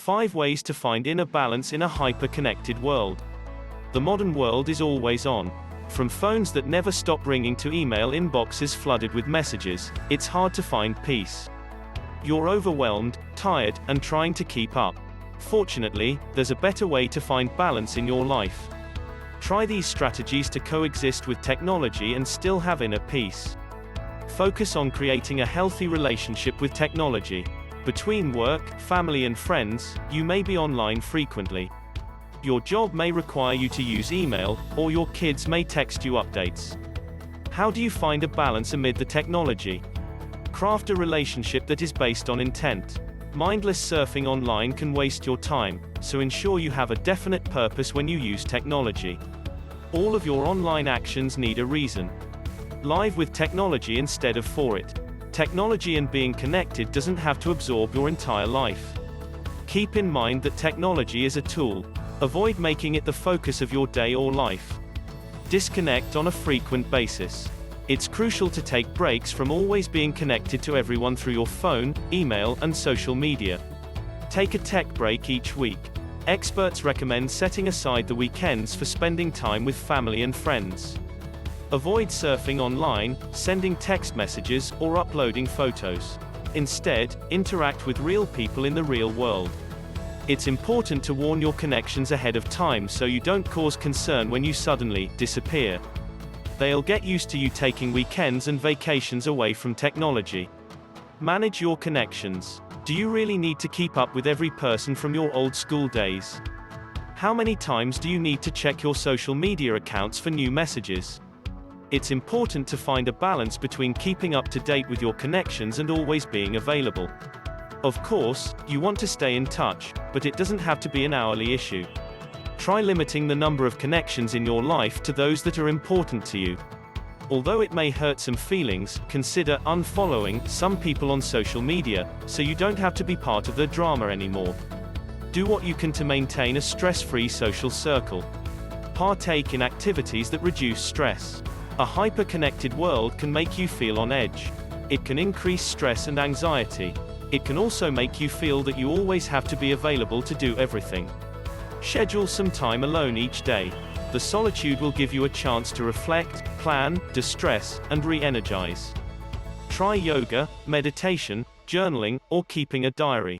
5 ways to find inner balance in a hyper-connected world. The modern world is always on. From phones that never stop ringing to email inboxes flooded with messages, it's hard to find peace. You're overwhelmed, tired, and trying to keep up. Fortunately, there's a better way to find balance in your life. Try these strategies to coexist with technology and still have inner peace. Focus on creating a healthy relationship with technology. Between work, family and friends, you may be online frequently. Your job may require you to use email, or your kids may text you updates. How do you find a balance amid the technology? Craft a relationship that is based on intent. Mindless surfing online can waste your time, so ensure you have a definite purpose when you use technology. All of your online actions need a reason. Live with technology instead of for it. Technology and being connected doesn't have to absorb your entire life. Keep in mind that technology is a tool. Avoid making it the focus of your day or life. Disconnect on a frequent basis. It's crucial to take breaks from always being connected to everyone through your phone, email, and social media. Take a tech break each week. Experts recommend setting aside the weekends for spending time with family and friends. Avoid surfing online, sending text messages, or uploading photos. Instead, interact with real people in the real world. It's important to warn your connections ahead of time so you don't cause concern when you suddenly disappear. They'll get used to you taking weekends and vacations away from technology. Manage your connections. Do you really need to keep up with every person from your old school days? How many times do you need to check your social media accounts for new messages? It's important to find a balance between keeping up to date with your connections and always being available. Of course, you want to stay in touch, but it doesn't have to be an hourly issue. Try limiting the number of connections in your life to those that are important to you. Although it may hurt some feelings, consider unfollowing some people on social media, so you don't have to be part of the drama anymore. Do what you can to maintain a stress-free social circle. Partake in activities that reduce stress. A hyper-connected world can make you feel on edge. It can increase stress and anxiety. It can also make you feel that you always have to be available to do everything. Schedule some time alone each day. The solitude will give you a chance to reflect, plan, distress, and re-energize. Try yoga, meditation, journaling, or keeping a diary.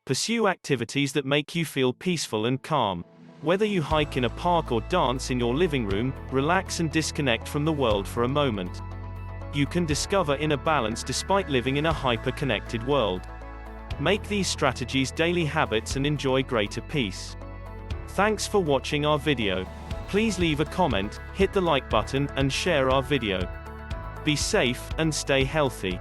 Pursue activities that make you feel peaceful and calm. Whether you hike in a park or dance in your living room, relax and disconnect from the world for a moment. You can discover inner balance despite living in a hyper-connected world. Make these strategies daily habits and enjoy greater peace. Thanks for watching our video. Please leave a comment, hit the like button, and share our video. Be safe, and stay healthy.